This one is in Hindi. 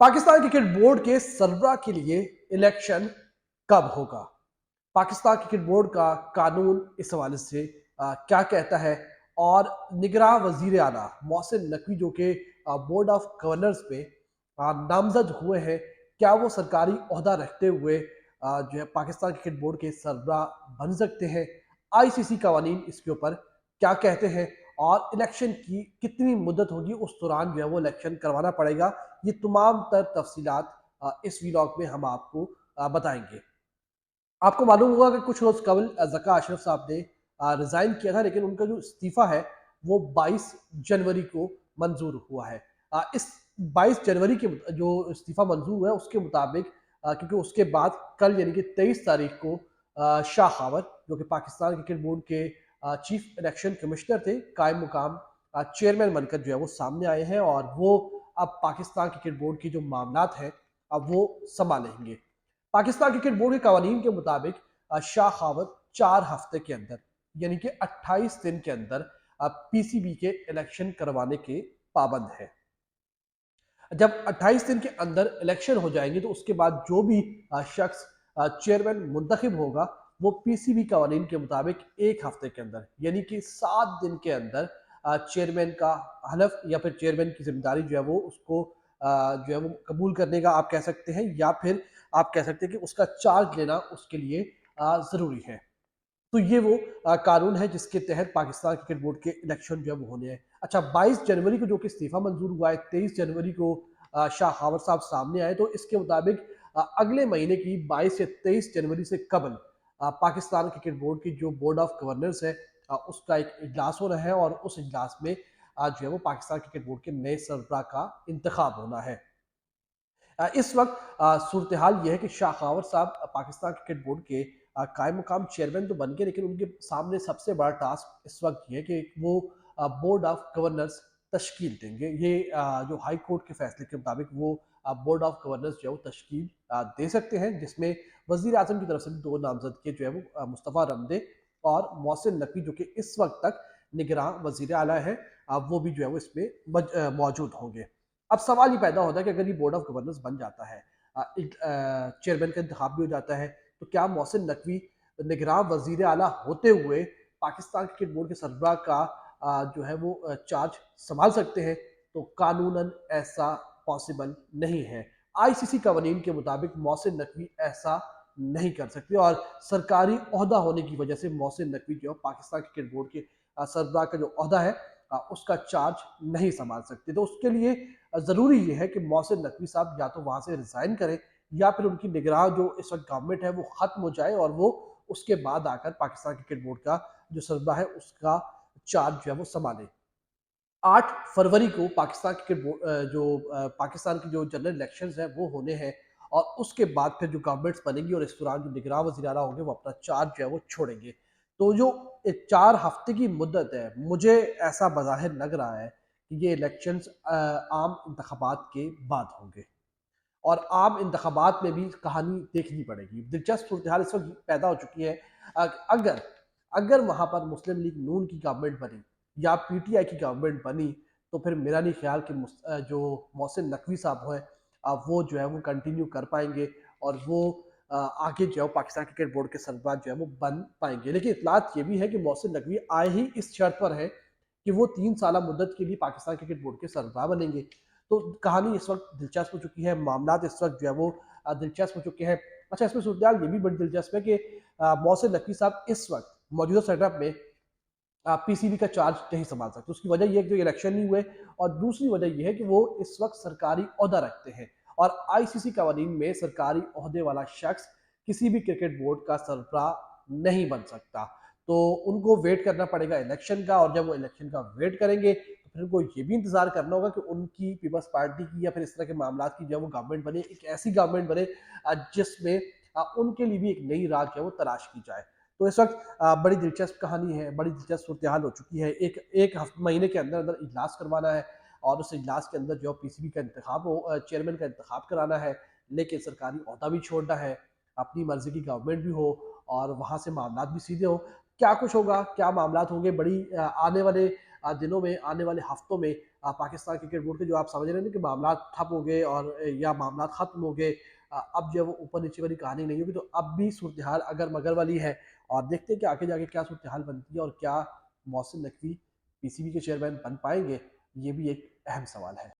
पाकिस्तान क्रिकेट बोर्ड के सरबराह के लिए इलेक्शन कब होगा? पाकिस्तान क्रिकेट बोर्ड का कानून इस हवाले से क्या कहता है? और निगरां वजीर आला मोहसिन नकवी जो कि बोर्ड ऑफ गवर्नर्स पे नामजद हुए हैं, क्या वो सरकारी ओहदा रखते हुए जो है पाकिस्तान क्रिकेट बोर्ड के सरबराह बन सकते हैं? आईसीसी कवानीन इसके ऊपर क्या कहते हैं? और इलेक्शन की कितनी मुद्दत होगी, उस दौरान जो है वो इलेक्शन करवाना पड़ेगा? ये तमाम तर तफसीलात इस वीलॉग में हम आपको बताएंगे। आपको मालूम होगा कि कुछ रोज कबल ज़का अशरफ साहब ने रिजाइन किया था, लेकिन उनका जो इस्तीफा है वो 22 जनवरी को मंजूर हुआ है। इस 22 जनवरी के जो इस्तीफा मंजूर हुआ है उसके मुताबिक क्योंकि उसके बाद कल यानी कि 23 तारीख को शाह खावर जो कि पाकिस्तान क्रिकेट बोर्ड के चीफ इलेक्शन कमिश्नर थे, कायम मुकाम चेयरमैन बनकर जो है वो सामने आए हैं और वो अब पाकिस्तान क्रिकेट बोर्ड के जो मामलात हैं अब वो संभालेंगे। पाकिस्तान क्रिकेट बोर्ड के कवानीन के मुताबिक शाह खावत 4 हफ्ते के अंदर यानी कि 28 दिन के अंदर पीसीबी के इलेक्शन करवाने के पाबंद है। जब 28 दिन के अंदर इलेक्शन हो जाएंगे तो उसके बाद जो भी शख्स चेयरमैन मुंतखब होगा वो पीसीबी कवानीन के मुताबिक 1 हफ्ते के अंदर यानी कि 7 दिन के अंदर चेयरमैन का हलफ या फिर चेयरमैन की जिम्मेदारी जो है वो उसको जो है वो कबूल करने का आप कह सकते हैं, या फिर आप कह सकते हैं कि उसका चार्ज लेना उसके लिए ज़रूरी है। तो ये वो कानून है जिसके तहत पाकिस्तान क्रिकेट बोर्ड के इलेक्शन जो है वो होने हैं। अच्छा, 22 जनवरी को जो कि इस्तीफा मंजूर हुआ है, 23 जनवरी को शाह खावर साहब सामने आए, तो इसके मुताबिक अगले महीने की 22 से 23 जनवरी से कबल पाकिस्तान क्रिकेट बोर्ड की जो बोर्ड ऑफ गवर्नर्स है उसका एक इजलास होना है और उस इजलास में जो है वो पाकिस्तान क्रिकेट बोर्ड के नए सरबराह का इंतखाब होना है। इस वक्त सूरत हाल यह है कि शाह खावर साहब पाकिस्तान क्रिकेट बोर्ड के कायम मुकाम चेयरमैन तो बन गए, लेकिन उनके सामने सबसे बड़ा टास्क इस वक्त ये है कि वो बोर्ड ऑफ गवर्नर्स तश्कील देंगे। ये जो हाई कोर्ट के फैसले के मुताबिक वो बोर्ड ऑफ गवर्नर्स जो है वो तश्कील दे सकते हैं, जिसमें वजीर आजम की तरफ से भी 2 नामजद के जो है वो मुस्तफ़ा रमदे और मोहसिन नकवी जो कि इस वक्त तक निगरान वजीर आला है, वो भी जो है वो इसमें मौजूद होंगे। अब सवाल ये पैदा होता है कि अगर ये बोर्ड ऑफ गवर्नर्स बन जाता है, चेयरमैन का इंतखाब भी हो जाता है, तो क्या मोहसिन नकवी निगरान वजीर आला होते हुए पाकिस्तान क्रिकेट बोर्ड के सरबराह का जो है वो चार्ज संभाल सकते हैं? तो कानूनन ऐसा पॉसिबल नहीं है। आईसीसी कवानीन के मुताबिक मोहसिन नकवी ऐसा नहीं कर सकते और सरकारी ओहदा होने की वजह से मोहसिन नकवी जो है पाकिस्तान क्रिकेट बोर्ड के सरबराह का जो ओहदा है उसका चार्ज नहीं संभाल सकते। तो उसके लिए ज़रूरी ये है कि मोहसिन नकवी साहब या तो वहाँ से रिज़ाइन करें या फिर उनकी निगरान जो इस वक्त गवर्नमेंट है वो ख़त्म हो जाए और वो उसके बाद आकर पाकिस्तान क्रिकेट बोर्ड का जो सरबराह है उसका चार्ज जो है वो संभालें। 8 फरवरी को पाकिस्तान क्रिकेट बोर्ड पाकिस्तान की जो जनरल इलेक्शंस हैं वो होने हैं और उसके बाद फिर जो गवर्नमेंट्स बनेंगी और इस दौरान जो निगरान वज़ीर आला होंगे वो अपना चार्ज जो है वो छोड़ेंगे। तो जो 4 हफ्ते की मुद्दत है, मुझे ऐसा बज़ाहिर लग रहा है कि ये इलेक्शंस आम इंतखाबात के बाद होंगे और आम इंतखाबात में भी कहानी देखनी पड़ेगी। दिलचस्प सूरत-ए-हाल इस वक़्त पैदा हो चुकी है। अगर अगर वहाँ पर मुस्लिम लीग नून की गवर्नमेंट बनी या पीटीआई की गवर्नमेंट बनी, तो फिर मेरा नहीं ख्याल कि जो मोहसिन नकवी साहब हैं वो जो है वो कंटिन्यू कर पाएँगे और वो आगे जो है पाकिस्तान क्रिकेट बोर्ड के सरबराह जो है वो बन पाएँगे। लेकिन इत्तलात ये भी है कि मोहसिन नकवी आए ही इस शर्त पर हैं कि वो 3 साला मुद्दत के लिए पाकिस्तान क्रिकेट बोर्ड के सरबराह बनेंगे। तो कहानी इस वक्त दिलचस्प हो चुकी है, मामलात इस वक्त जो है वो दिलचस्प हो चुके हैं। अच्छा, इसमें सूरत ये भी बड़ी दिलचस्प है कि मोहसिन नकवी साहब इस वक्त मौजूदा सेटअप में पीसीबी का चार्ज नहीं संभाल सकते। उसकी वजह ये है कि इलेक्शन नहीं हुए और दूसरी वजह ये है कि वो इस वक्त सरकारी ओहदा रखते हैं और आईसीसी कवानीन में सरकारी ओहदे वाला शख्स किसी भी क्रिकेट बोर्ड का सरबराह नहीं बन सकता। तो उनको वेट करना पड़ेगा इलेक्शन का और जब वो इलेक्शन का वेट करेंगे तो फिर उनको ये भी इंतजार करना होगा कि उनकी पीपल्स पार्टी की या फिर इस तरह के मामला की जो वो गवर्नमेंट बने, एक ऐसी गवर्नमेंट बने जिसमें उनके लिए भी एक नई राह जो है वो तलाश की जाए। तो इस वक्त बड़ी दिलचस्प कहानी है, बड़ी दिलचस्प सूरत-ए-हाल हो चुकी है। एक महीने के अंदर-अंदर इजलास करवाना है और उस इजलास के अंदर जो पीसीबी का इंतखाब हो, चेयरमैन का इंतखाब कराना है, लेकिन सरकारी ओहदा भी छोड़ना है, अपनी मर्ज़ी की गवर्नमेंट भी हो और वहाँ से मामलात भी सीधे हों। क्या कुछ होगा, क्या मामलात होंगे, बड़ी आने वाले दिनों में, आने वाले हफ्तों में पाकिस्तान क्रिकेट बोर्ड के जो आप समझ रहे हैं ना कि मामला ठप हो गए और या मामला खत्म हो गए, अब जब ऊपर नीचे वाली कहानी नहीं होगी, तो अब भी सूरत हाल अगर मगर वाली है। और देखते हैं कि आगे जाके क्या सूरत हाल बनती है और क्या मोहसिन नकवी पीसीबी के चेयरमैन बन पाएंगे, ये भी एक अहम सवाल है।